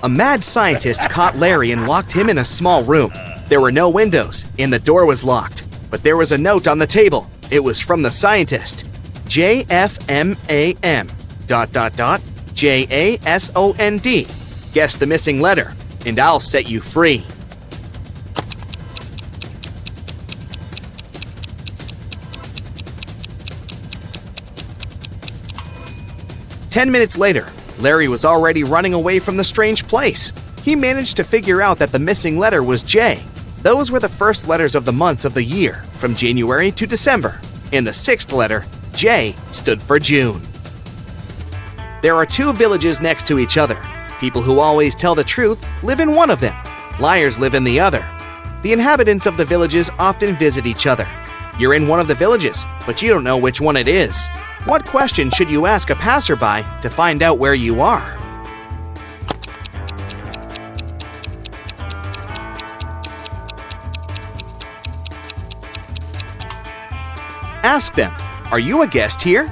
A mad scientist caught Larry and locked him in a small room. There were no windows, and the door was locked. But there was a note on the table. It was from the scientist. JFMAM ... JASOND. Guess the missing letter, and I'll set you free. "10 minutes later, Larry was already running away from the strange place. He managed to figure out that the missing letter was J. Those were the first letters of the months of the year, from January to December. And the sixth letter, J, stood for June. There are two villages next to each other. People who always tell the truth live in one of them. Liars live in the other. The inhabitants of the villages often visit each other. You're in one of the villages, but you don't know which one it is. What question should you ask a passerby to find out where you are? Ask them, "Are you a guest here?"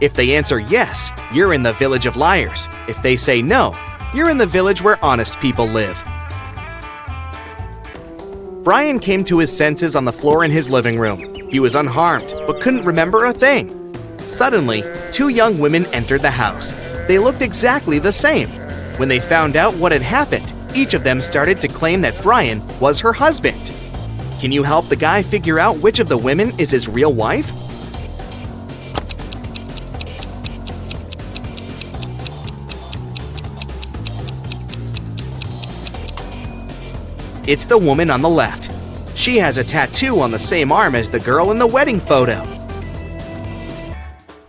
If they answer yes, you're in the village of liars. If they say no, you're in the village where honest people live. Brian came to his senses on the floor in his living room. He was unharmed, but couldn't remember a thing. Suddenly, two young women entered the house. They looked exactly the same. When they found out what had happened, each of them started to claim that Brian was her husband. Can you help the guy figure out which of the women is his real wife? It's the woman on the left. She has a tattoo on the same arm as the girl in the wedding photo.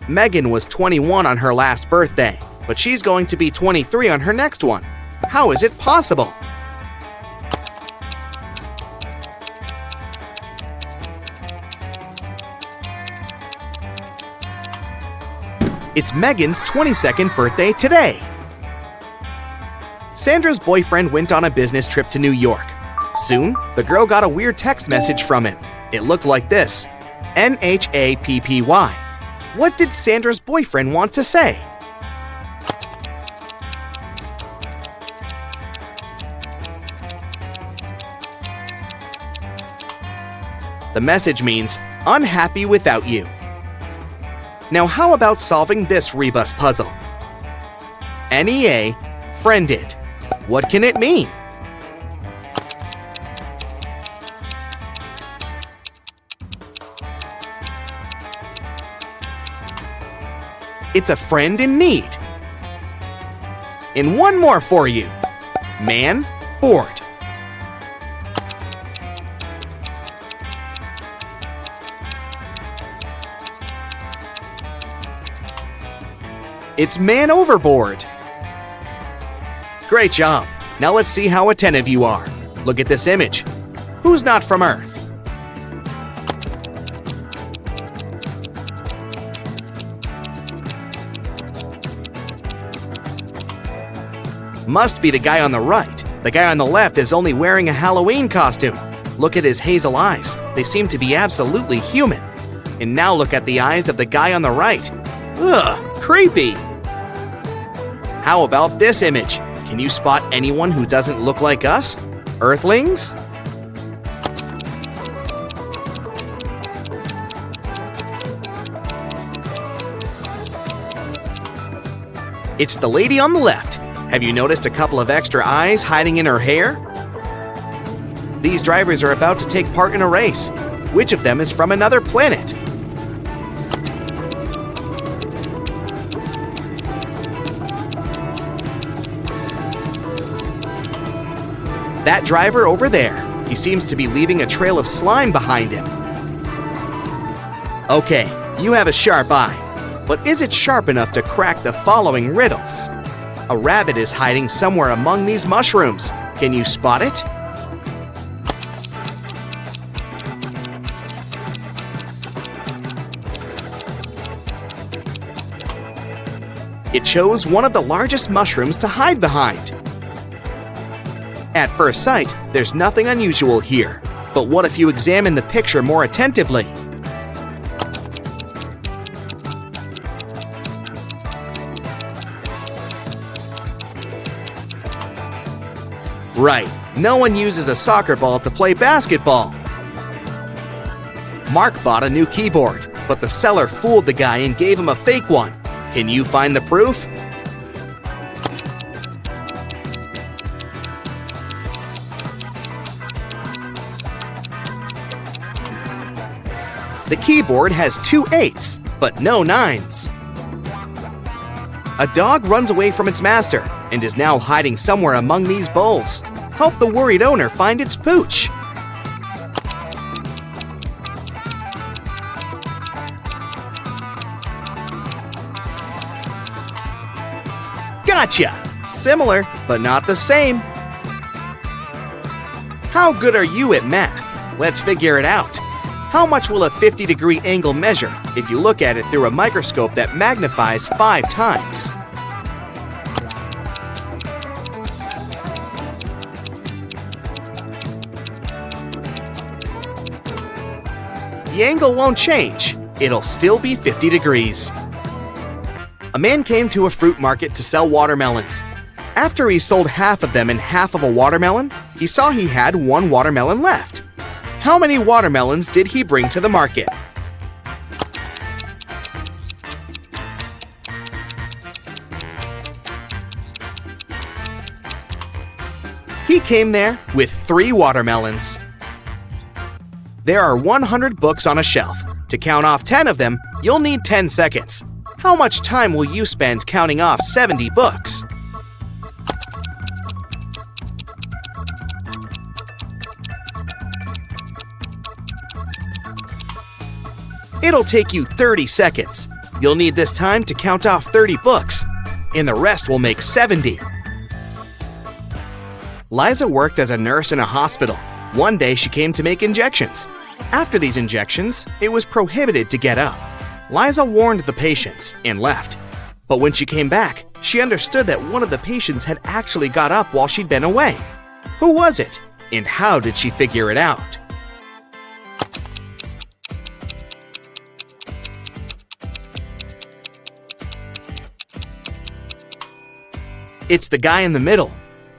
Megan was 21 on her last birthday, but she's going to be 23 on her next one. How is it possible? It's Megan's 22nd birthday today. Sandra's boyfriend went on a business trip to New York. Soon, the girl got a weird text message from him. It looked like this: NHAPPY. What did Sandra's boyfriend want to say? The message means, "Unhappy without you." Now how about solving this rebus puzzle? NEA, friended. What can it mean? It's a friend in need. And one more for you. Man, bored. It's man overboard. Great job. Now let's see how attentive you are. Look at this image. Who's not from Earth? Must be the guy on the right. The guy on the left is only wearing a Halloween costume. Look at his hazel eyes. They seem to be absolutely human. And now look at the eyes of the guy on the right. Ugh, creepy. How about this image? Can you spot anyone who doesn't look like us? Earthlings? It's the lady on the left. Have you noticed a couple of extra eyes hiding in her hair? These drivers are about to take part in a race. Which of them is from another planet? That driver over there. He seems to be leaving a trail of slime behind him. Okay, you have a sharp eye. But is it sharp enough to crack the following riddles? A rabbit is hiding somewhere among these mushrooms. Can you spot it? It chose one of the largest mushrooms to hide behind. At first sight, there's nothing unusual here. But what if you examine the picture more attentively? Right, no one uses a soccer ball to play basketball. Mark bought a new keyboard, but the seller fooled the guy and gave him a fake one. Can you find the proof? The keyboard has 2 8s, but no 9s. A dog runs away from its master and is now hiding somewhere among these bowls. Help the worried owner find its pooch. Gotcha! Similar, but not the same. How good are you at math? Let's figure it out. How much will a 50-degree angle measure if you look at it through a microscope that magnifies 5 times? The angle won't change. It'll still be 50 degrees. A man came to a fruit market to sell watermelons. After he sold half of them and half of a watermelon, he saw he had 1 watermelon left. How many watermelons did he bring to the market? He came there with 3 watermelons. There are 100 books on a shelf. To count off 10 of them, you'll need 10 seconds. How much time will you spend counting off 70 books? It'll take you 30 seconds. You'll need this time to count off 30 books, and the rest will make 70. Liza worked as a nurse in a hospital. One day she came to make injections. After these injections, it was prohibited to get up. Liza warned the patients and left. But when she came back, she understood that one of the patients had actually got up while she'd been away. Who was it? And how did she figure it out? It's the guy in the middle.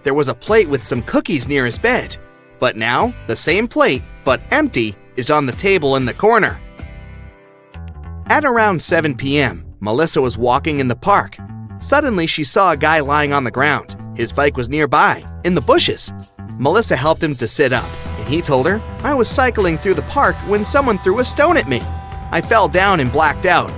There was a plate with some cookies near his bed. But now, the same plate, but empty, is on the table in the corner. At around 7 p.m., Melissa was walking in the park. Suddenly, she saw a guy lying on the ground. His bike was nearby, in the bushes. Melissa helped him to sit up, and he told her, "I was cycling through the park when someone threw a stone at me. I fell down and blacked out."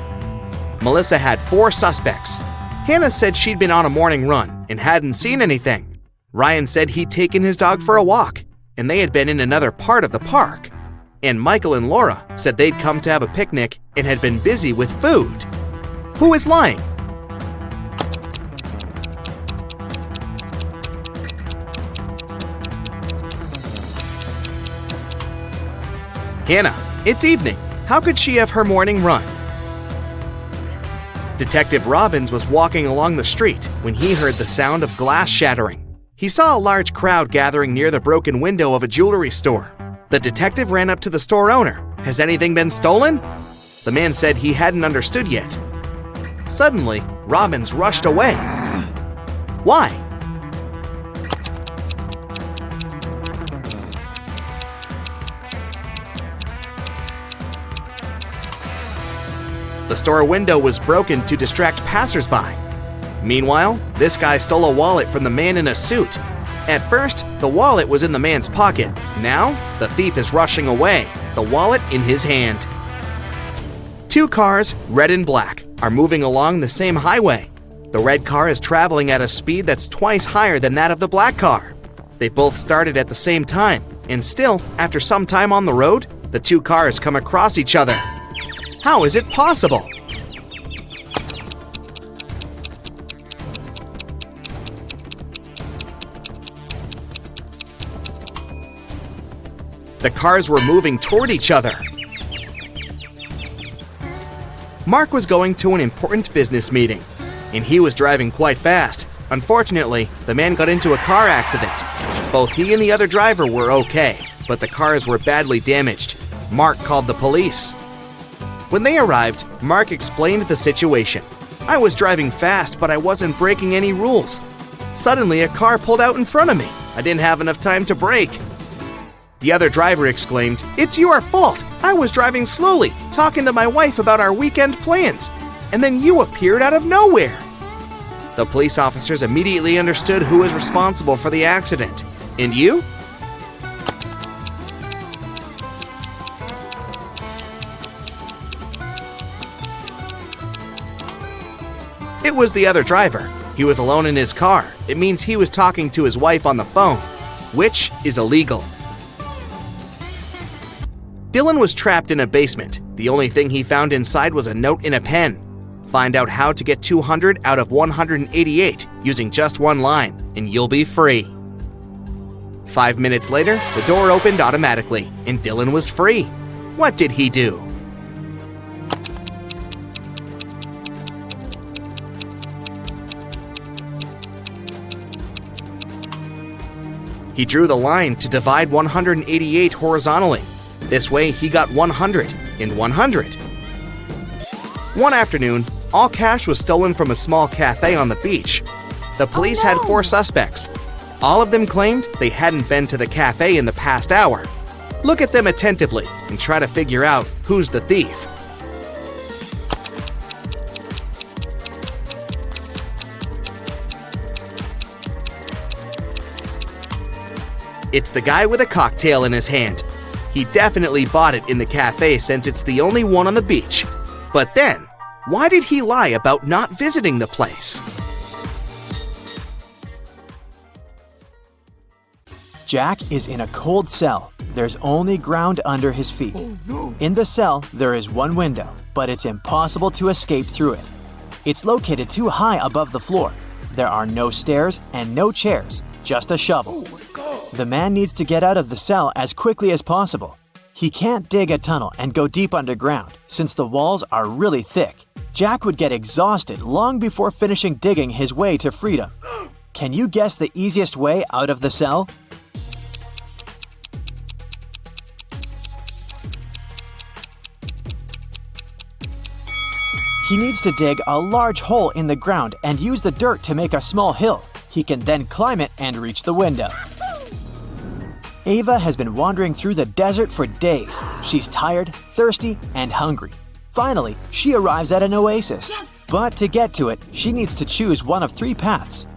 Melissa had 4 suspects. Hannah said she'd been on a morning run and hadn't seen anything. Ryan said he'd taken his dog for a walk, and they had been in another part of the park. And Michael and Laura said they'd come to have a picnic and had been busy with food. Who is lying? Hannah, it's evening. How could she have her morning run? Detective Robbins was walking along the street when he heard the sound of glass shattering. He saw a large crowd gathering near the broken window of a jewelry store. The detective ran up to the store owner. "Has anything been stolen?" The man said he hadn't understood yet. Suddenly, Robbins rushed away. Why? The store window was broken to distract passersby. Meanwhile, this guy stole a wallet from the man in a suit. At first, the wallet was in the man's pocket. Now, the thief is rushing away, the wallet in his hand. 2 cars, red and black, are moving along the same highway. The red car is traveling at a speed that's twice higher than that of the black car. They both started at the same time, and still, after some time on the road, the 2 cars come across each other. How is it possible? The cars were moving toward each other. Mark was going to an important business meeting, and he was driving quite fast. Unfortunately, the man got into a car accident. Both he and the other driver were okay, but the cars were badly damaged. Mark called the police. When they arrived, Mark explained the situation. "I was driving fast, but I wasn't breaking any rules. Suddenly, a car pulled out in front of me. I didn't have enough time to brake." The other driver exclaimed, "It's your fault! I was driving slowly, talking to my wife about our weekend plans, and then you appeared out of nowhere." The police officers immediately understood who was responsible for the accident. And you? It was the other driver. He was alone in his car. It means he was talking to his wife on the phone, which is illegal. Dylan was trapped in a basement. The only thing he found inside was a note in a pen. Find out how to get 200 out of 188 using just one line, and you'll be free. 5 minutes later, the door opened automatically, and Dylan was free. What did he do? He drew the line to divide 188 horizontally. This way, he got 100 and 100. One afternoon, all cash was stolen from a small cafe on the beach. The police had 4 suspects. All of them claimed they hadn't been to the cafe in the past hour. Look at them attentively and try to figure out who's the thief. It's the guy with a cocktail in his hand. He definitely bought it in the cafe since it's the only one on the beach. But then, why did he lie about not visiting the place? Jack is in a cold cell. There's only ground under his feet. In the cell, there is one window, but it's impossible to escape through it. It's located too high above the floor. There are no stairs and no chairs, just a shovel. The man needs to get out of the cell as quickly as possible. He can't dig a tunnel and go deep underground, since the walls are really thick. Jack would get exhausted long before finishing digging his way to freedom. Can you guess the easiest way out of the cell? He needs to dig a large hole in the ground and use the dirt to make a small hill. He can then climb it and reach the window. Ava has been wandering through the desert for days. She's tired, thirsty, and hungry. Finally, she arrives at an oasis. Yes! But to get to it, she needs to choose one of 3 paths.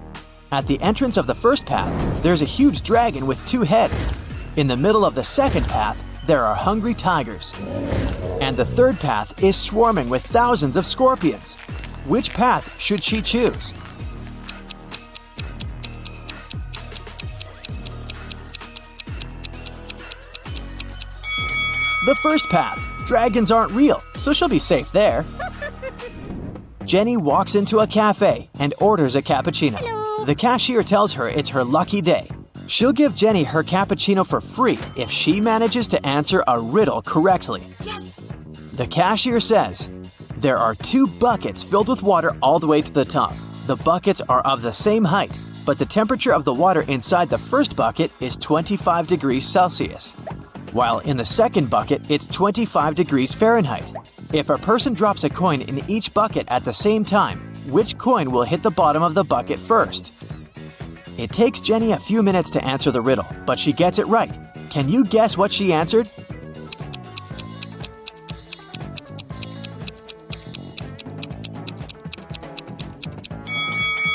At the entrance of the first path, there's a huge dragon with 2 heads. In the middle of the second path, there are hungry tigers. And the third path is swarming with thousands of scorpions. Which path should she choose? The first path. Dragons aren't real, so she'll be safe there. Jenny walks into a cafe and orders a cappuccino. Hello. The cashier tells her it's her lucky day. She'll give Jenny her cappuccino for free if she manages to answer a riddle correctly. Yes! The cashier says, there are 2 buckets filled with water all the way to the top. The buckets are of the same height, but the temperature of the water inside the first bucket is 25 degrees Celsius. While in the second bucket, it's 25 degrees Fahrenheit. If a person drops a coin in each bucket at the same time, which coin will hit the bottom of the bucket first? It takes Jenny a few minutes to answer the riddle, but she gets it right. Can you guess what she answered?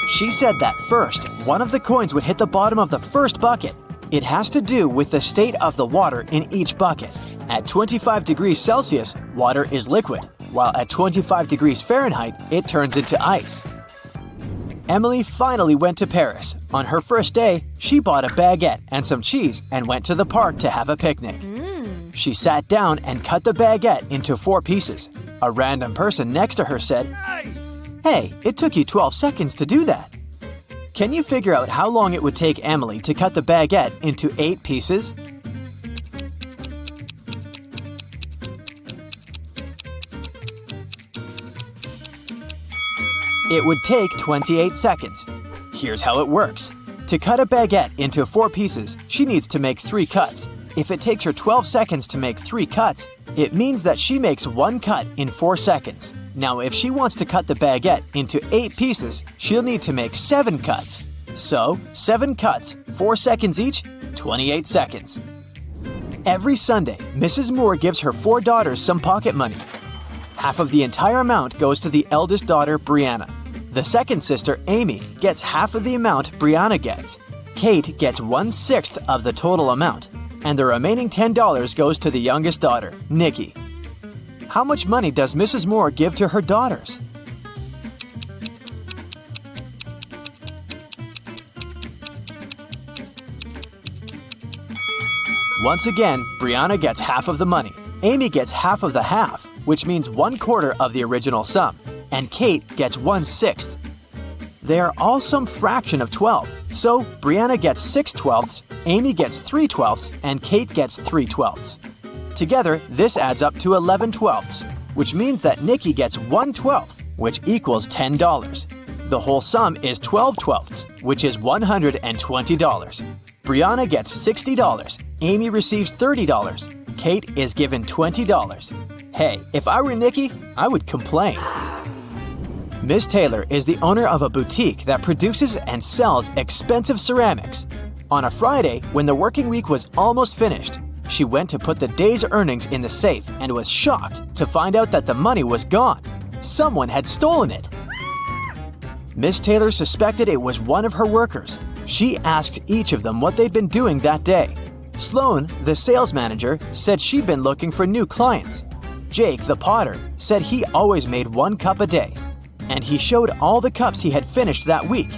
She said that first, one of the coins would hit the bottom of the first bucket. It has to do with the state of the water in each bucket. At 25 degrees Celsius, water is liquid, while at 25 degrees Fahrenheit, it turns into ice. Emily finally went to Paris. On her first day, she bought a baguette and some cheese and went to the park to have a picnic. She sat down and cut the baguette into 4 pieces. A random person next to her said, "Hey, it took you 12 seconds to do that." Can you figure out how long it would take Emily to cut the baguette into 8 pieces? It would take 28 seconds. Here's how it works. To cut a baguette into 4 pieces, she needs to make 3 cuts. If it takes her 12 seconds to make 3 cuts, it means that she makes 1 cut in 4 seconds. Now, if she wants to cut the baguette into 8 pieces, she'll need to make 7 cuts. So, 7 cuts 4 seconds each, 28 seconds. Every Sunday, Mrs. Moore gives her 4 daughters some pocket money. Half of the entire amount goes to the eldest daughter, Brianna. The second sister, Amy, gets half of the amount Brianna gets. Kate gets 1/6 of the total amount, and the remaining $10 goes to the youngest daughter, Nikki. How much money does Mrs. Moore give to her daughters? Once again, Brianna gets half of the money. Amy gets half of the half, which means 1/4 of the original sum, and Kate gets 1/6. They are all some fraction of 12, so Brianna gets 6/12, Amy gets 3/12, and Kate gets 3/12. Together, this adds up to 11/12, which means that Nikki gets 1/12, which equals $10. The whole sum is 12/12, which is $120. Brianna gets $60, Amy receives $30, Kate is given $20. Hey, if I were Nikki, I would complain. Miss Taylor is the owner of a boutique that produces and sells expensive ceramics. On a Friday, when the working week was almost finished, she went to put the day's earnings in the safe and was shocked to find out that the money was gone. Someone had stolen it. Miss Taylor suspected it was one of her workers. She asked each of them what they'd been doing that day. Sloan, the sales manager, said she'd been looking for new clients. Jake, the potter, said he always made 1 cup a day, and he showed all the cups he had finished that week.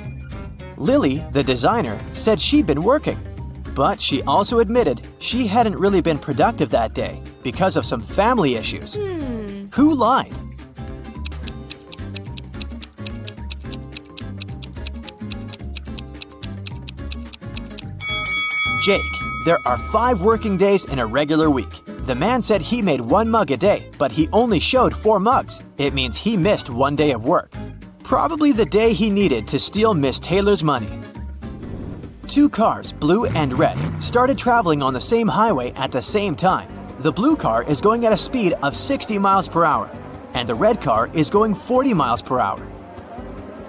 Lily, the designer, said she'd been working, but she also admitted she hadn't really been productive that day because of some family issues. Who lied? Jake. There are 5 working days in a regular week. The man said he made 1 mug a day, but he only showed 4 mugs. It means he missed 1 day of work. Probably the day he needed to steal Miss Taylor's money. 2 cars, blue and red, started traveling on the same highway at the same time. The blue car is going at a speed of 60 miles per hour, and the red car is going 40 miles per hour.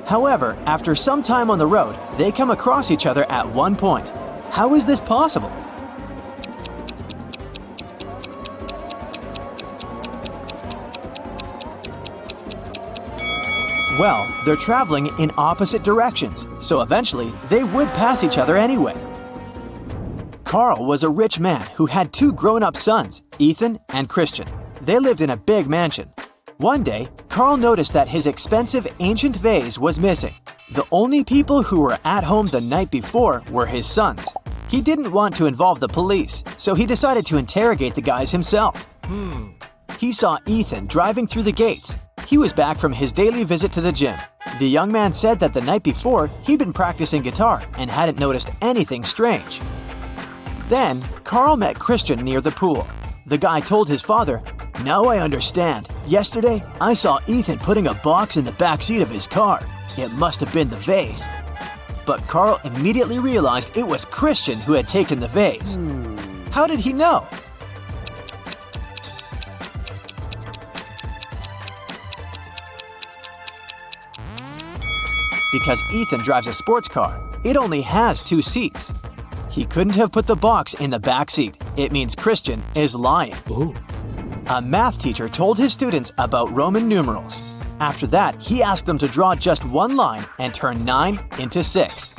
However, after some time on the road, they come across each other at one point. How is this possible? Well, they're traveling in opposite directions, so eventually they would pass each other anyway. Carl was a rich man who had 2 grown-up sons, Ethan and Christian. They lived in a big mansion. One day, Carl noticed that his expensive ancient vase was missing. The only people who were at home the night before were his sons. He didn't want to involve the police, so he decided to interrogate the guys himself. He saw Ethan driving through the gates. He was back from his daily visit to the gym. The young man said that the night before, he'd been practicing guitar and hadn't noticed anything strange. Then, Carl met Christian near the pool. The guy told his father, "Now I understand. Yesterday, I saw Ethan putting a box in the back seat of his car. It must have been the vase." But Carl immediately realized it was Christian who had taken the vase. How did he know? Because Ethan drives a sports car. It only has 2 seats. He couldn't have put the box in the back seat. It means Christian is lying. A math teacher told his students about Roman numerals. After that, he asked them to draw just 1 line and turn 9 into 6.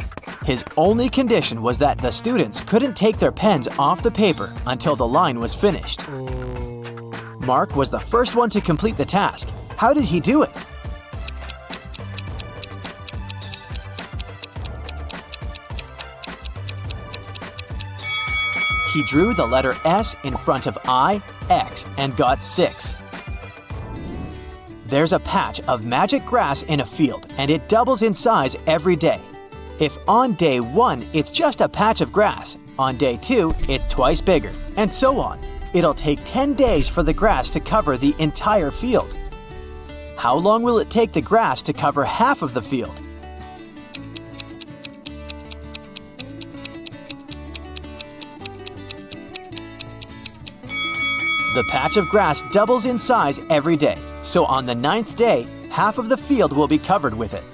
His only condition was that the students couldn't take their pens off the paper until the line was finished. Mark was the first one to complete the task. How did he do it? He drew the letter S in front of I, X, and got 6. There's a patch of magic grass in a field, and it doubles in size every day. If on day 1 it's just a patch of grass, on day 2 it's twice bigger, and so on. It'll take 10 days for the grass to cover the entire field. How long will it take the grass to cover half of the field? The patch of grass doubles in size every day, so on the 9th day, half of the field will be covered with it.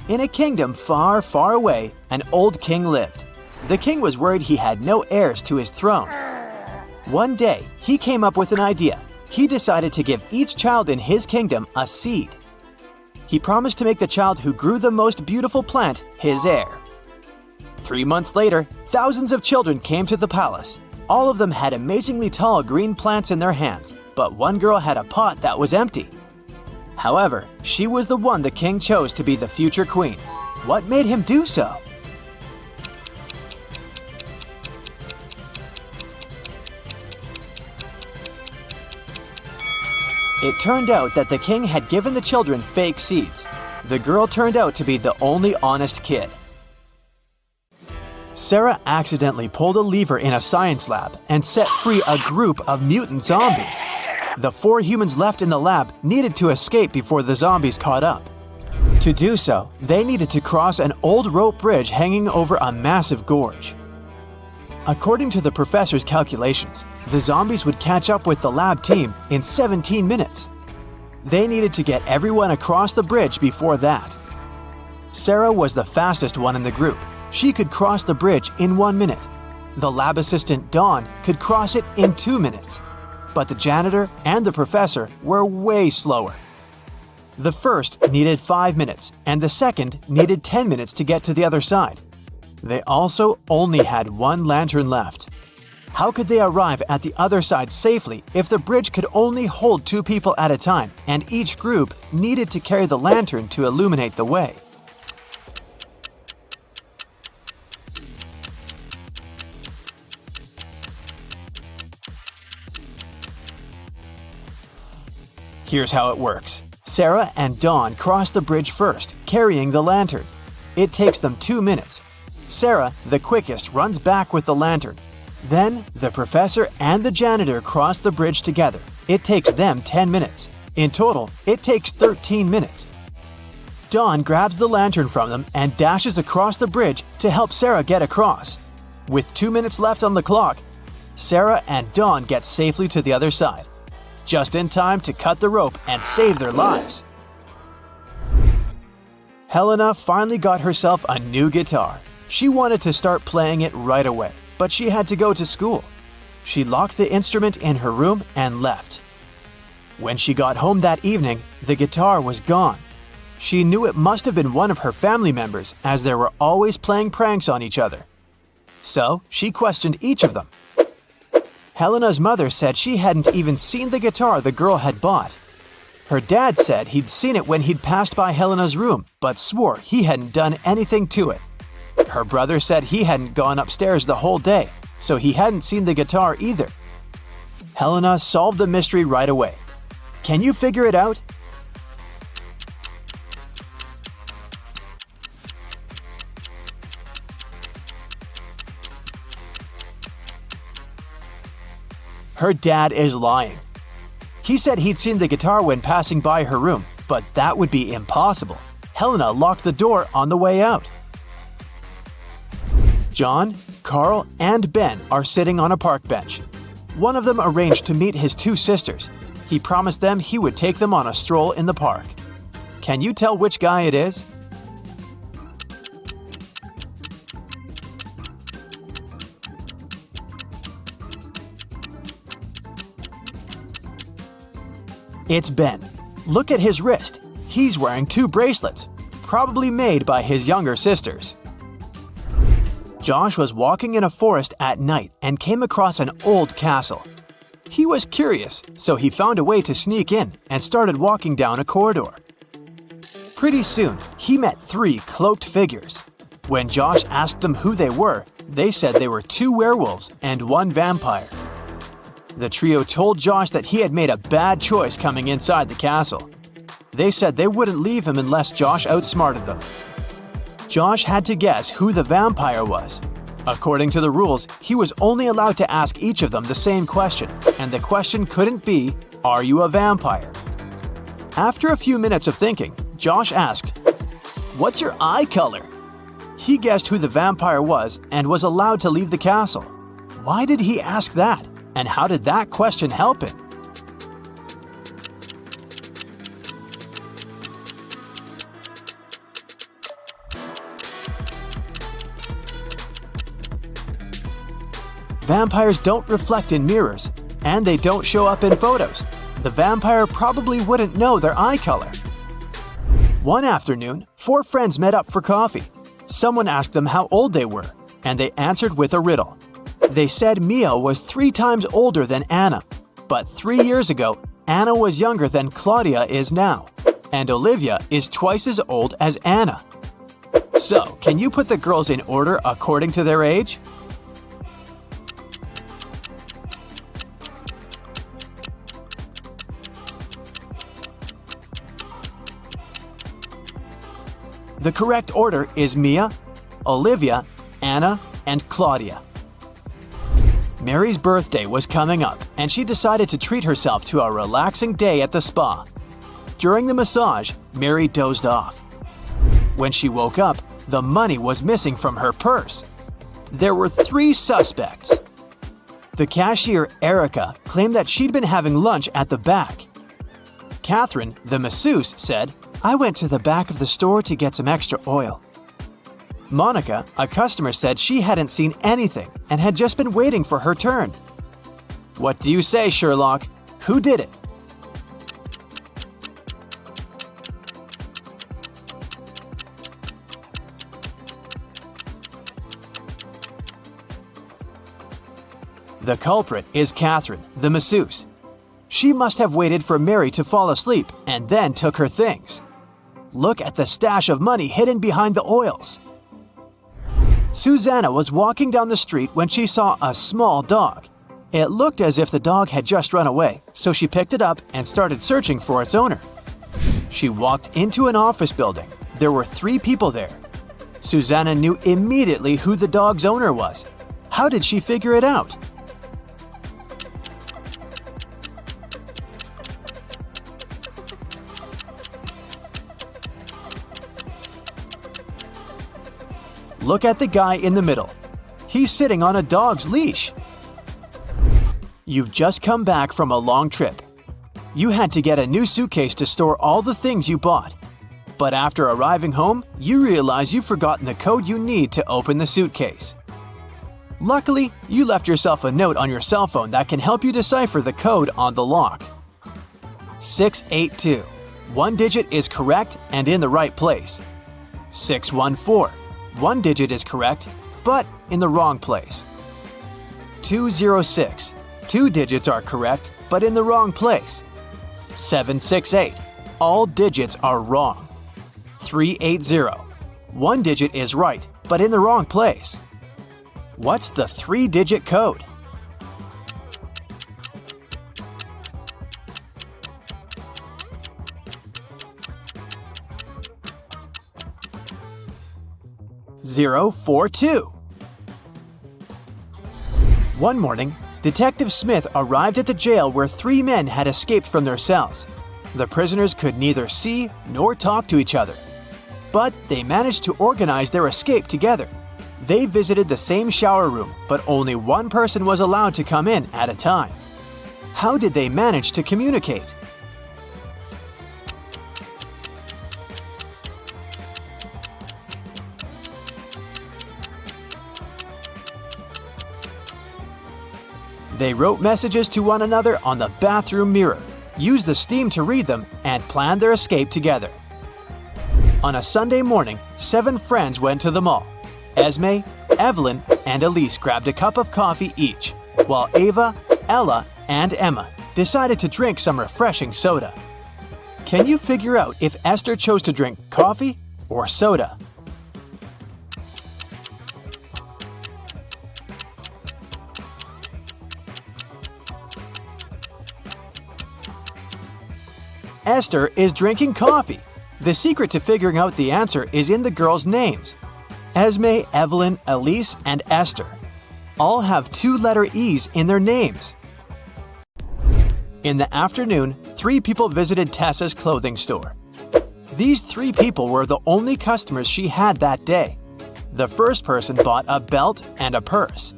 In a kingdom far, far away, an old king lived. The king was worried he had no heirs to his throne. One day, he came up with an idea. He decided to give each child in his kingdom a seed. He promised to make the child who grew the most beautiful plant his heir. 3 months later, thousands of children came to the palace. All of them had amazingly tall green plants in their hands, but one girl had a pot that was empty. However, she was the one the king chose to be the future queen. What made him do so? It turned out that the king had given the children fake seeds. The girl turned out to be the only honest kid. Sarah accidentally pulled a lever in a science lab and set free a group of mutant zombies. The 4 humans left in the lab needed to escape before the zombies caught up. To do so, they needed to cross an old rope bridge hanging over a massive gorge. According to the professor's calculations, the zombies would catch up with the lab team in 17 minutes. They needed to get everyone across the bridge before that. Sarah was the fastest one in the group. She could cross the bridge in 1 minute. The lab assistant, Dawn, could cross it in 2 minutes. But the janitor and the professor were way slower. The first needed 5 minutes, and the second needed 10 minutes to get to the other side. They also only had 1 lantern left. How could they arrive at the other side safely if the bridge could only hold 2 people at a time and each group needed to carry the lantern to illuminate the way? Here's how it works. Sarah and Dawn cross the bridge first, carrying the lantern. It takes them 2 minutes. Sarah, the quickest, runs back with the lantern. Then, the professor and the janitor cross the bridge together. It takes them 10 minutes. In total, it takes 13 minutes. Dawn grabs the lantern from them and dashes across the bridge to help Sarah get across. With 2 minutes left on the clock, Sarah and Dawn get safely to the other side, just in time to cut the rope and save their lives. Helena finally got herself a new guitar. She wanted to start playing it right away, but she had to go to school. She locked the instrument in her room and left. When she got home that evening, the guitar was gone. She knew it must have been one of her family members, as they were always playing pranks on each other. So she questioned each of them. Helena's mother said she hadn't even seen the guitar the girl had bought. Her dad said he'd seen it when he'd passed by Helena's room, but swore he hadn't done anything to it. Her brother said he hadn't gone upstairs the whole day, so he hadn't seen the guitar either. Helena solved the mystery right away. Can you figure it out? Her dad is lying. He said he'd seen the guitar when passing by her room, but that would be impossible. Helena locked the door on the way out. John, Carl, and Ben are sitting on a park bench. One of them arranged to meet his 2 sisters. He promised them he would take them on a stroll in the park. Can you tell which guy it is? It's Ben. Look at his wrist. He's wearing 2 bracelets, probably made by his younger sisters. Josh was walking in a forest at night and came across an old castle. He was curious, so he found a way to sneak in and started walking down a corridor. Pretty soon, he met 3 cloaked figures. When Josh asked them who they were, they said they were 2 werewolves and 1 vampire. The trio told Josh that he had made a bad choice coming inside the castle. They said they wouldn't leave him unless Josh outsmarted them. Josh had to guess who the vampire was. According to the rules, he was only allowed to ask each of them the same question, and the question couldn't be, "Are you a vampire?" After a few minutes of thinking, Josh asked, "What's your eye color?" He guessed who the vampire was and was allowed to leave the castle. Why did he ask that? And how did that question help him? Vampires don't reflect in mirrors, and they don't show up in photos. The vampire probably wouldn't know their eye color. One afternoon, 4 friends met up for coffee. Someone asked them how old they were, and they answered with a riddle. They said Mia was 3 times older than Anna, but 3 years ago, Anna was younger than Claudia is now, and Olivia is twice as old as Anna. So, can you put the girls in order according to their age? The correct order is Mia, Olivia, Anna, and Claudia. Mary's birthday was coming up, and she decided to treat herself to a relaxing day at the spa. During the massage, Mary dozed off. When she woke up, the money was missing from her purse. There were 3 suspects. The cashier, Erica, claimed that she'd been having lunch at the back. Catherine, the masseuse, said, "I went to the back of the store to get some extra oil." Monica, a customer, said she hadn't seen anything and had just been waiting for her turn. What do you say, Sherlock? Who did it? The culprit is Catherine, the masseuse. She must have waited for Mary to fall asleep and then took her things. Look at the stash of money hidden behind the oils. Susanna was walking down the street when she saw a small dog. It looked as if the dog had just run away, so she picked it up and started searching for its owner. She walked into an office building. There were 3 people there. Susanna knew immediately who the dog's owner was. How did she figure it out? Look at the guy in the middle. He's sitting on a dog's leash. You've just come back from a long trip. You had to get a new suitcase to store all the things you bought. But after arriving home, you realize you've forgotten the code you need to open the suitcase. Luckily, you left yourself a note on your cell phone that can help you decipher the code on the lock. 682. 1 digit is correct and in the right place. 614. 1 digit is correct, but in the wrong place. 206. 2 digits are correct, but in the wrong place. 768. All digits are wrong. 380. 1 digit is right, but in the wrong place. What's the 3-digit code? (042). One morning, Detective Smith arrived at the jail where 3 men had escaped from their cells. The prisoners could neither see nor talk to each other. But they managed to organize their escape together. They visited the same shower room, but only one person was allowed to come in at a time. How did they manage to communicate? They wrote messages to one another on the bathroom mirror, used the steam to read them, and planned their escape together. On a Sunday morning, 7 friends went to the mall. Esme, Evelyn, and Elise grabbed a cup of coffee each, while Ava, Ella, and Emma decided to drink some refreshing soda. Can you figure out if Esther chose to drink coffee or soda? Esther is drinking coffee. The secret to figuring out the answer is in the girls' names. Esme, Evelyn, Elise, and Esther all have 2-letter E's in their names. In the afternoon, 3 people visited Tessa's clothing store. These 3 people were the only customers she had that day. The first person bought a belt and a purse.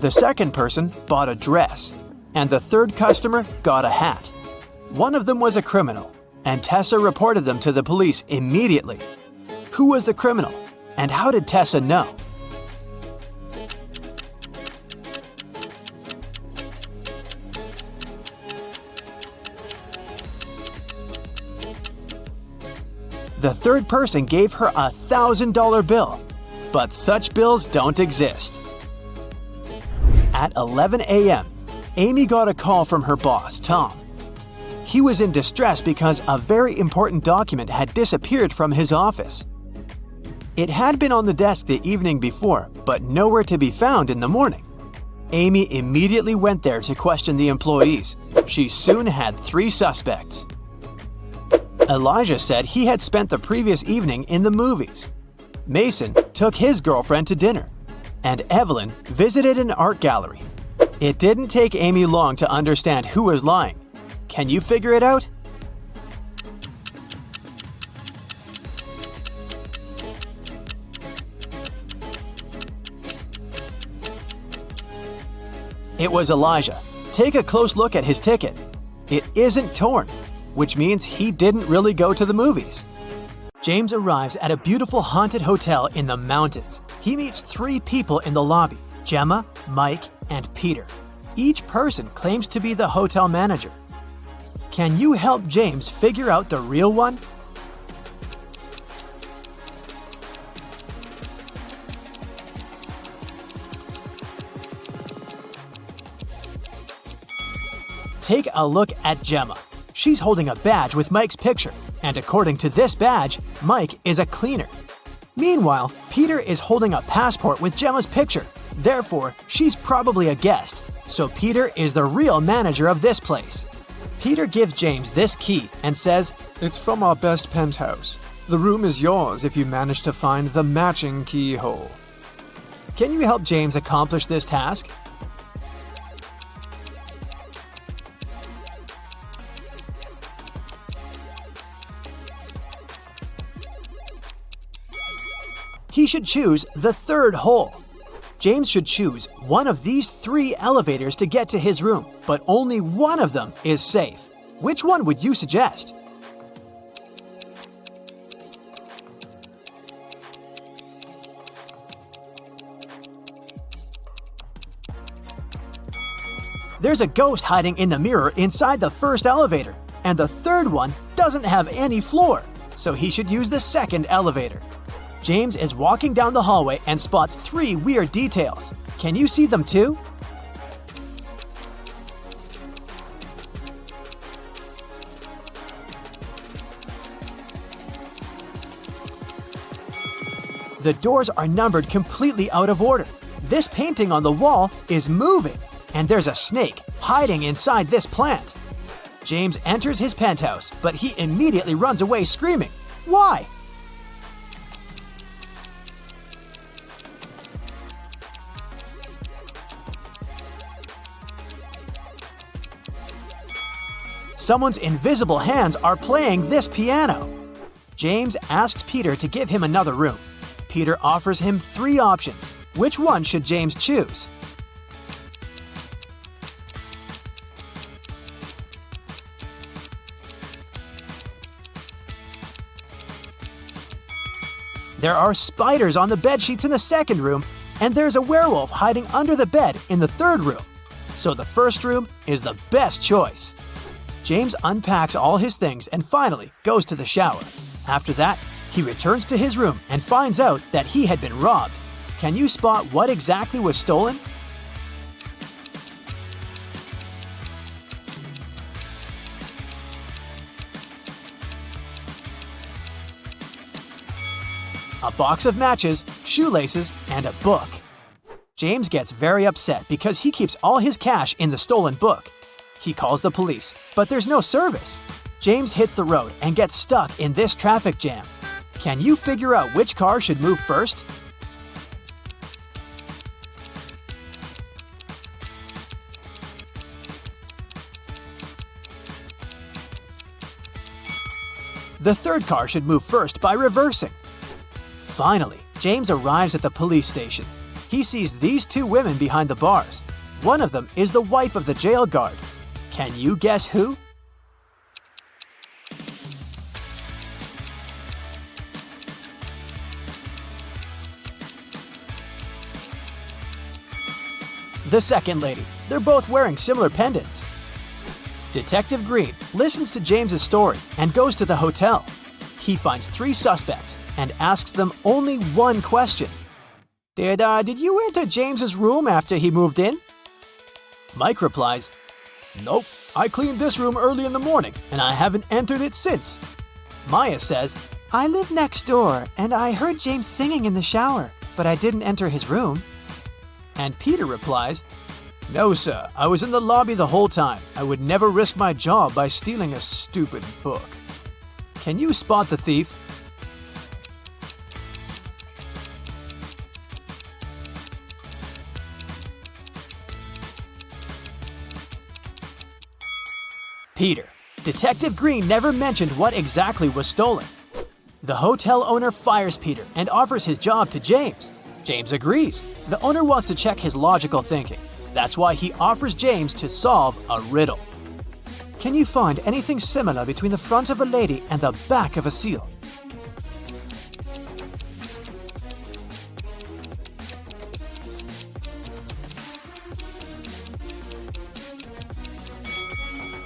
The second person bought a dress. And the third customer got a hat. One of them was a criminal, and Tessa reported them to the police immediately. Who was the criminal, and how did Tessa know? The third person gave her a $1,000 bill, but such bills don't exist. At 11 a.m., Amy got a call from her boss, Tom. He was in distress because a very important document had disappeared from his office. It had been on the desk the evening before, but nowhere to be found in the morning. Amy immediately went there to question the employees. She soon had 3 suspects. Elijah said he had spent the previous evening in the movies. Mason took his girlfriend to dinner. And Evelyn visited an art gallery. It didn't take Amy long to understand who was lying. Can you figure it out? It was Elijah. Take a close look at his ticket. It isn't torn, which means he didn't really go to the movies. James arrives at a beautiful haunted hotel in the mountains. He meets 3 people in the lobby, Gemma, Mike, and Peter. Each person claims to be the hotel manager. Can you help James figure out the real one? Take a look at Gemma. She's holding a badge with Mike's picture, and according to this badge, Mike is a cleaner. Meanwhile, Peter is holding a passport with Gemma's picture. Therefore, she's probably a guest. So Peter is the real manager of this place. Peter gives James this key and says, "It's from our best penthouse. The room is yours if you manage to find the matching keyhole." Can you help James accomplish this task? He should choose the 3rd hole. James should choose one of these 3 elevators to get to his room, but only one of them is safe. Which one would you suggest? There's a ghost hiding in the mirror inside the 1st elevator, and the 3rd one doesn't have any floor, so he should use the 2nd elevator. James is walking down the hallway and spots 3 weird details. Can you see them too? The doors are numbered completely out of order. This painting on the wall is moving, and there's a snake hiding inside this plant. James enters his penthouse, but he immediately runs away screaming. Why? Someone's invisible hands are playing this piano. James asks Peter to give him another room. Peter offers him 3 options. Which one should James choose? There are spiders on the bedsheets in the 2nd room, and there's a werewolf hiding under the bed in the 3rd room. So the 1st room is the best choice. James unpacks all his things and finally goes to the shower. After that, he returns to his room and finds out that he had been robbed. Can you spot what exactly was stolen? A box of matches, shoelaces, and a book. James gets very upset because he keeps all his cash in the stolen book. He calls the police, but there's no service. James hits the road and gets stuck in this traffic jam. Can you figure out which car should move first? The 3rd car should move first by reversing. Finally, James arrives at the police station. He sees these 2 women behind the bars. One of them is the wife of the jail guard. Can you guess who? The 2nd lady. They're both wearing similar pendants. Detective Green listens to James's story and goes to the hotel. He finds 3 suspects and asks them only one question. Did you enter James's room after he moved in? Mike replies, Nope, I cleaned this room early in the morning and I haven't entered it since. Maya says, I live next door and I heard James singing in the shower, but I didn't enter his room. And Peter replies, No, sir, I was in the lobby the whole time. I would never risk my job by stealing a stupid book. Can you spot the thief? Peter. Detective Green never mentioned what exactly was stolen. The hotel owner fires Peter and offers his job to James. James agrees. The owner wants to check his logical thinking. That's why he offers James to solve a riddle. Can you find anything similar between the front of a lady and the back of a seal?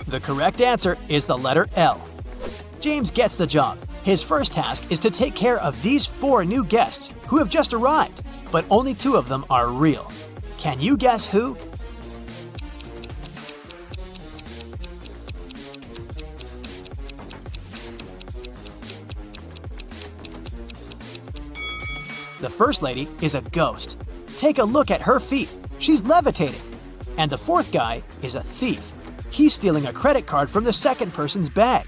The correct answer is the letter L. James gets the job. His first task is to take care of these 4 new guests who have just arrived, but only 2 of them are real. Can you guess who? The first lady is a ghost. Take a look at her feet. She's levitating. And the 4th guy is a thief. He's stealing a credit card from the second person's bag.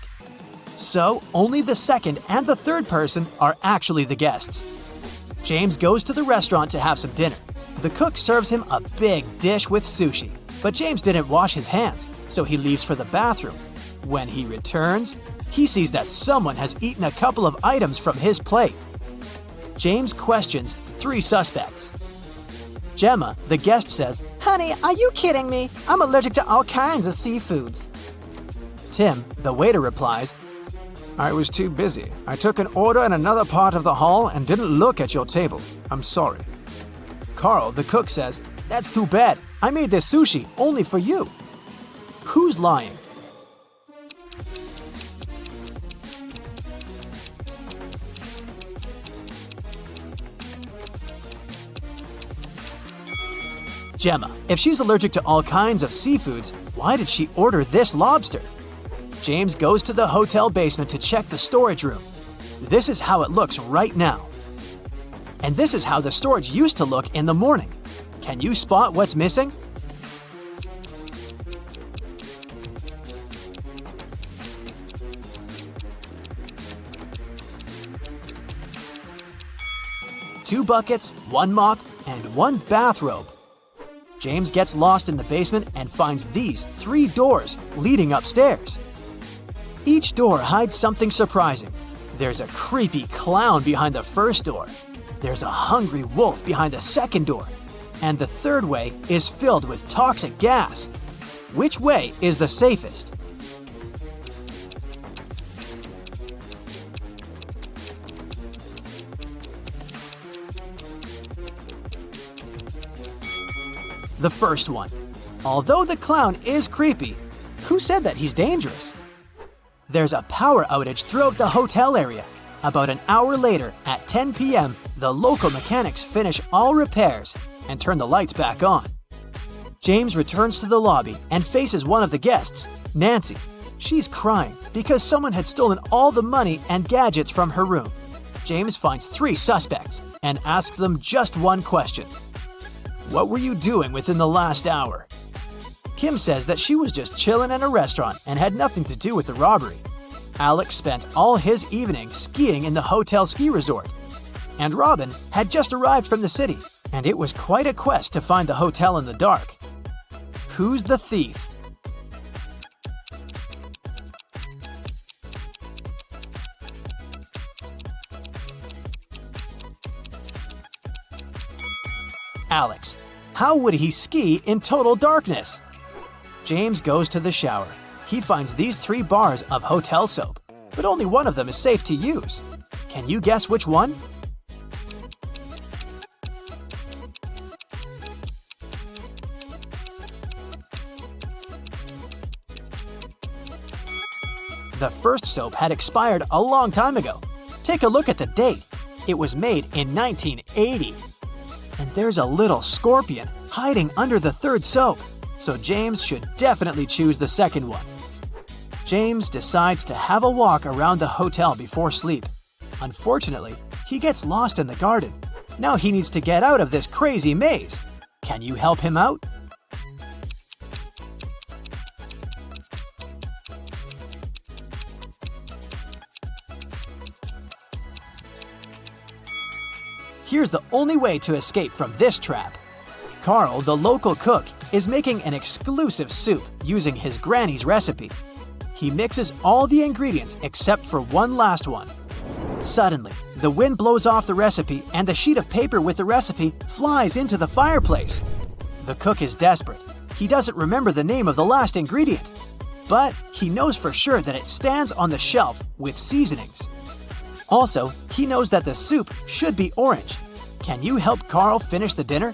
So, only the second and the third person are actually the guests. James goes to the restaurant to have some dinner. The cook serves him a big dish with sushi, but James didn't wash his hands, so he leaves for the bathroom. When he returns, he sees that someone has eaten a couple of items from his plate. James questions 3 suspects. Gemma, the guest, says, Honey, are you kidding me? I'm allergic to all kinds of seafoods. Tim, the waiter, replies, I was too busy. I took an order in another part of the hall and didn't look at your table. I'm sorry. Carl, the cook, says, That's too bad. I made this sushi only for you. Who's lying? Gemma, if she's allergic to all kinds of seafoods, why did she order this lobster? James goes to the hotel basement to check the storage room. This is how it looks right now. And this is how the storage used to look in the morning. Can you spot what's missing? Two buckets, 1 mop, and 1 bathrobe. James gets lost in the basement and finds these 3 doors leading upstairs. Each door hides something surprising. There's a creepy clown behind the first door. There's a hungry wolf behind the second door. And the third way is filled with toxic gas. Which way is the safest? The first one. Although the clown is creepy, who said that he's dangerous? There's a power outage throughout the hotel area. About an hour later, at 10 p.m., the local mechanics finish all repairs and turn the lights back on. James returns to the lobby and faces one of the guests, Nancy. She's crying because someone had stolen all the money and gadgets from her room. James finds 3 suspects and asks them just one question. What were you doing within the last hour? Kim says that she was just chilling in a restaurant and had nothing to do with the robbery. Alex spent all his evening skiing in the hotel ski resort. And Robin had just arrived from the city, and it was quite a quest to find the hotel in the dark. Who's the thief? Alex. How would he ski in total darkness? James goes to the shower. He finds these 3 bars of hotel soap, but only one of them is safe to use. Can you guess which one? The first soap had expired a long time ago. Take a look at the date. It was made in 1980. And there's a little scorpion hiding under the third soap, so James should definitely choose the second one. James decides to have a walk around the hotel before sleep. Unfortunately, he gets lost in the garden. Now he needs to get out of this crazy maze. Can you help him out? Here's the only way to escape from this trap. Carl, the local cook, is making an exclusive soup using his granny's recipe. He mixes all the ingredients except for one last one. Suddenly, the wind blows off the recipe and the sheet of paper with the recipe flies into the fireplace. The cook is desperate. He doesn't remember the name of the last ingredient, but he knows for sure that it stands on the shelf with seasonings. Also, he knows that the soup should be orange. Can you help Carl finish the dinner?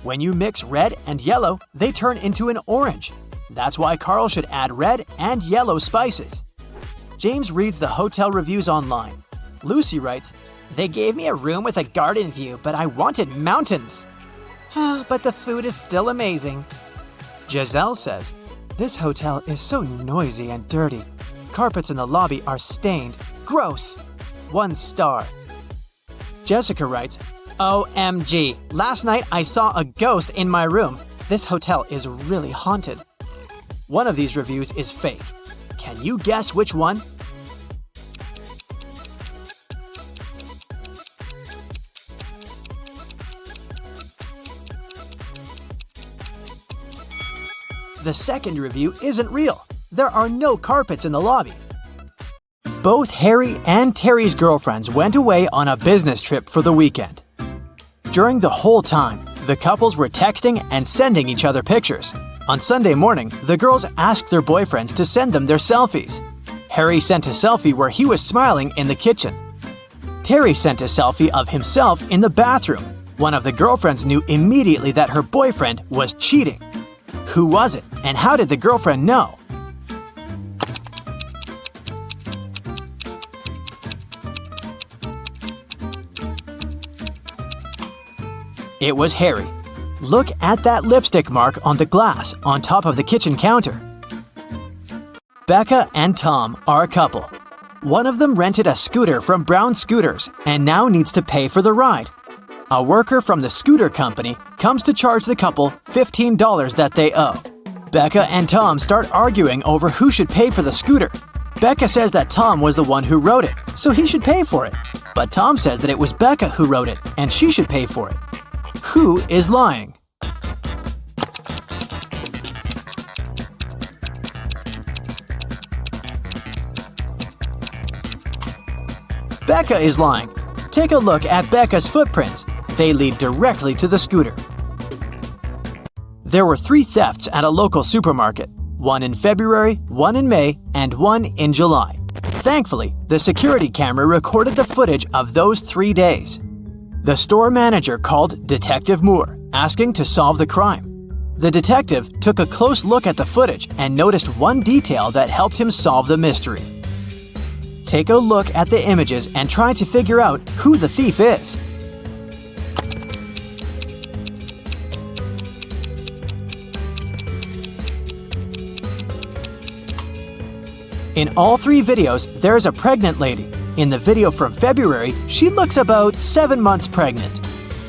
When you mix red and yellow, they turn into an orange. That's why Carl should add red and yellow spices. James reads the hotel reviews online. Lucy writes, "They gave me a room with a garden view, but I wanted mountains. But the food is still amazing." Giselle says, "This hotel is so noisy and dirty. Carpets in the lobby are stained. Gross. 1 star." Jessica writes, "OMG, last night I saw a ghost in my room. This hotel is really haunted." One of these reviews is fake. Can you guess which one? The second review isn't real. There are no carpets in the lobby. Both Harry and Terry's girlfriends went away on a business trip for the weekend. During the whole time, the couples were texting and sending each other pictures. On Sunday morning, the girls asked their boyfriends to send them their selfies. Harry sent a selfie where he was smiling in the kitchen. Terry sent a selfie of himself in the bathroom. One of the girlfriends knew immediately that her boyfriend was cheating. Who was it, and how did the girlfriend know? It was Harry. Look at that lipstick mark on the glass on top of the kitchen counter. Becca and Tom are a couple. One of them rented a scooter from Brown Scooters and now needs to pay for the ride. A worker from the scooter company comes to charge the couple $15 that they owe. Becca and Tom start arguing over who should pay for the scooter. Becca says that Tom was the one who wrote it, so he should pay for it. But Tom says that it was Becca who wrote it, and she should pay for it. Who is lying? Becca is lying. Take a look at Becca's footprints. They lead directly to the scooter. There were 3 thefts at a local supermarket, one in February, one in May, and one in July. Thankfully, the security camera recorded the footage of those 3 days. The store manager called Detective Moore, asking to solve the crime. The detective took a close look at the footage and noticed one detail that helped him solve the mystery. Take a look at the images and try to figure out who the thief is. In all 3 videos, there is a pregnant lady. In the video from February, she looks about 7 months pregnant.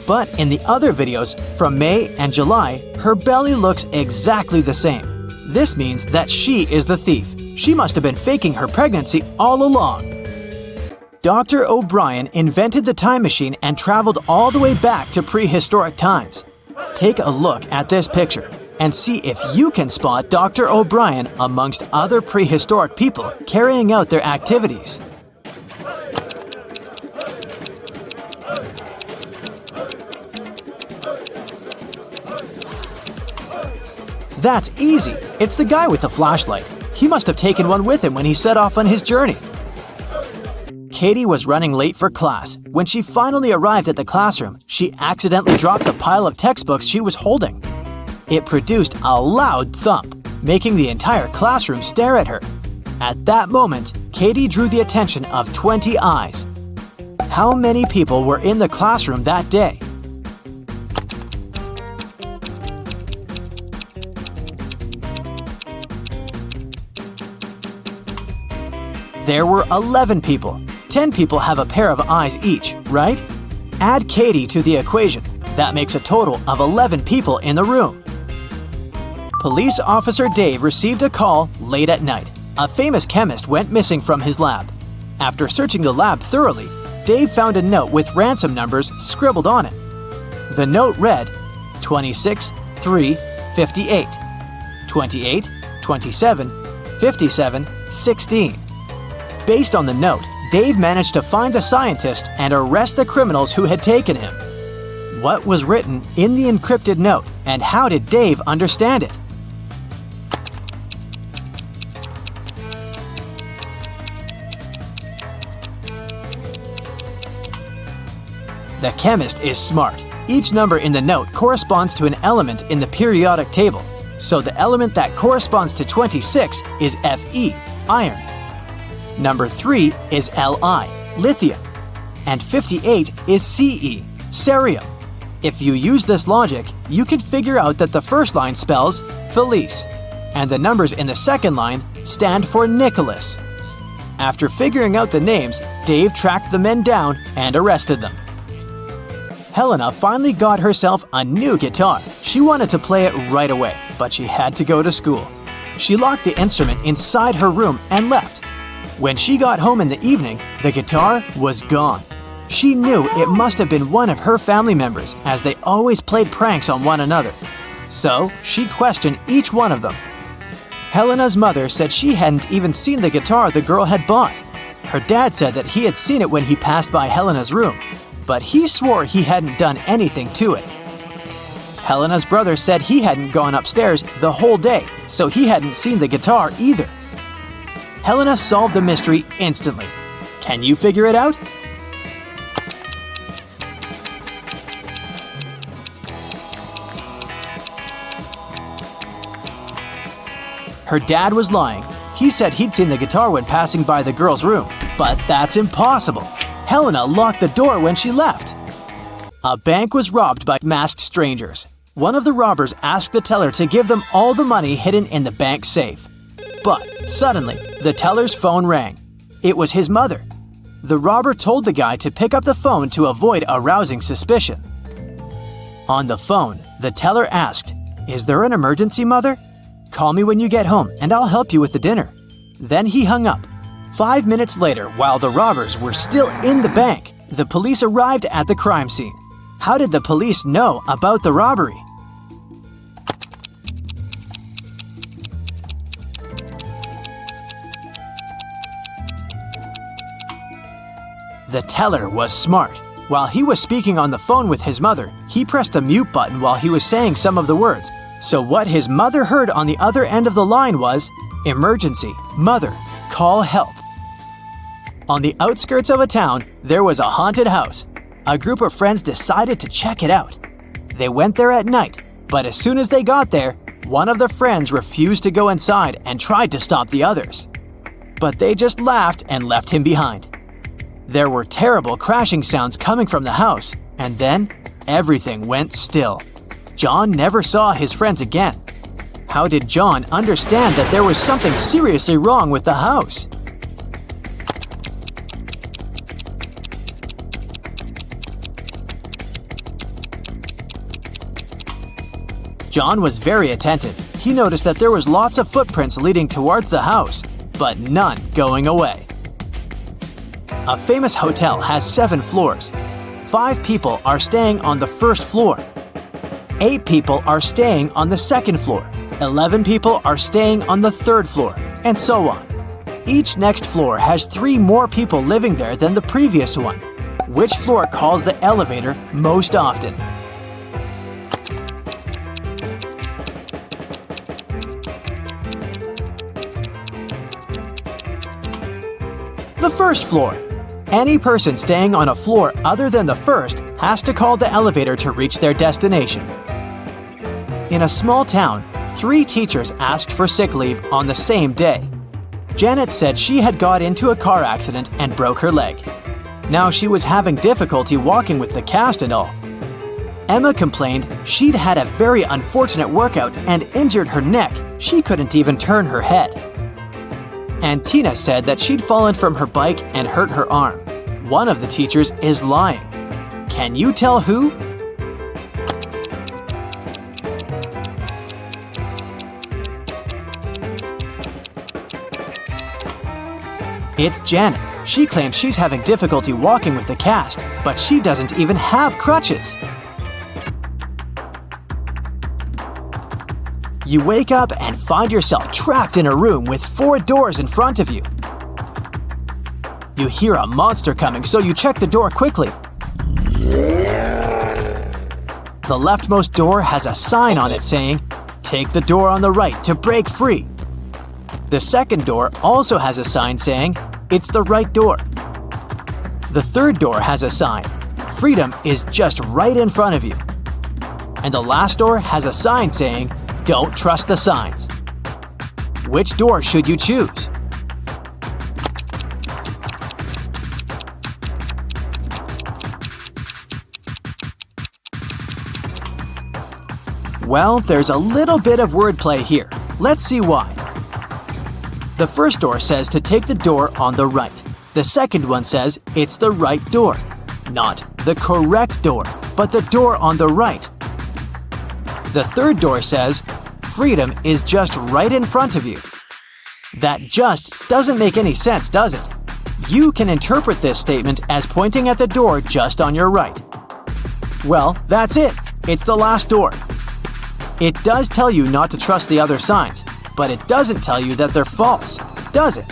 But in the other videos, from May and July, her belly looks exactly the same. This means that she is the thief. She must have been faking her pregnancy all along. Dr. O'Brien invented the time machine and traveled all the way back to prehistoric times. Take a look at this picture and see if you can spot Dr. O'Brien amongst other prehistoric people carrying out their activities. That's easy. It's the guy with the flashlight. He must have taken one with him when he set off on his journey. Katie was running late for class. When she finally arrived at the classroom, she accidentally dropped the pile of textbooks she was holding. It produced a loud thump, making the entire classroom stare at her. At that moment, Katie drew the attention of 20 eyes. How many people were in the classroom that day? There were 11 people. 10 people have a pair of eyes each, right? Add Katie to the equation. That makes a total of 11 people in the room. Police officer Dave received a call late at night. A famous chemist went missing from his lab. After searching the lab thoroughly, Dave found a note with ransom numbers scribbled on it. The note read 26 3 58, 28 27 57 16. Based on the note, Dave managed to find the scientist and arrest the criminals who had taken him. What was written in the encrypted note, and how did Dave understand it? The chemist is smart. Each number in the note corresponds to an element in the periodic table. So the element that corresponds to 26 is Fe, iron. Number 3 is Li, lithium. And 58 is Ce, cerium. If you use this logic, you can figure out that the first line spells Felice, and the numbers in the second line stand for Nicholas. After figuring out the names, Dave tracked the men down and arrested them. Helena finally got herself a new guitar. She wanted to play it right away, but she had to go to school. She locked the instrument inside her room and left. When she got home in the evening, the guitar was gone. She knew it must have been one of her family members, as they always played pranks on one another. So she questioned each one of them. Helena's mother said she hadn't even seen the guitar the girl had bought. Her dad said that he had seen it when he passed by Helena's room, but he swore he hadn't done anything to it. Helena's brother said he hadn't gone upstairs the whole day, so he hadn't seen the guitar either. Helena solved the mystery instantly. Can you figure it out? Her dad was lying. He said he'd seen the guitar when passing by the girl's room, but that's impossible. Helena locked the door when she left. A bank was robbed by masked strangers. One of the robbers asked the teller to give them all the money hidden in the bank safe. But suddenly, the teller's phone rang. It was his mother. The robber told the guy to pick up the phone to avoid arousing suspicion. On the phone, the teller asked, "Is there an emergency, Mother? Call me when you get home and I'll help you with the dinner." Then he hung up. 5 minutes later, while the robbers were still in the bank, the police arrived at the crime scene. How did the police know about the robbery? The teller was smart. While he was speaking on the phone with his mother, he pressed the mute button while he was saying some of the words. So what his mother heard on the other end of the line was, "Emergency, Mother, call help." On the outskirts of a town, there was a haunted house. A group of friends decided to check it out. They went there at night, but as soon as they got there, one of the friends refused to go inside and tried to stop the others. But they just laughed and left him behind. There were terrible crashing sounds coming from the house, and then everything went still. John never saw his friends again. How did John understand that there was something seriously wrong with the house? John was very attentive. He noticed that there was lots of footprints leading towards the house, but none going away. A famous hotel has 7 floors. 5 people are staying on the first floor. 8 people are staying on the second floor. 11 people are staying on the third floor, and so on. Each next floor has 3 more people living there than the previous one. Which floor calls the elevator most often? The first floor. Any person staying on a floor other than the first has to call the elevator to reach their destination. In a small town, 3 teachers asked for sick leave on the same day. Janet said she had got into a car accident and broke her leg. Now she was having difficulty walking with the cast and all. Emma complained she'd had a very unfortunate workout and injured her neck. She couldn't even turn her head. And Tina said that she'd fallen from her bike and hurt her arm. One of the teachers is lying. Can you tell who? It's Janet. She claims she's having difficulty walking with the cast, but she doesn't even have crutches. You wake up and find yourself trapped in a room with 4 doors in front of you. You hear a monster coming, so you check the door quickly. The leftmost door has a sign on it saying, "Take the door on the right to break free." The second door also has a sign saying, "It's the right door." The third door has a sign, "Freedom is just right in front of you." And the last door has a sign saying, "Don't trust the signs." Which door should you choose? Well, there's a little bit of wordplay here. Let's see why. The first door says to take the door on the right. The second one says it's the right door. Not the correct door, but the door on the right. The third door says, "Freedom is just right in front of you." That just doesn't make any sense, does it? You can interpret this statement as pointing at the door just on your right. Well, that's it. It's the last door. It does tell you not to trust the other signs, but it doesn't tell you that they're false, does it?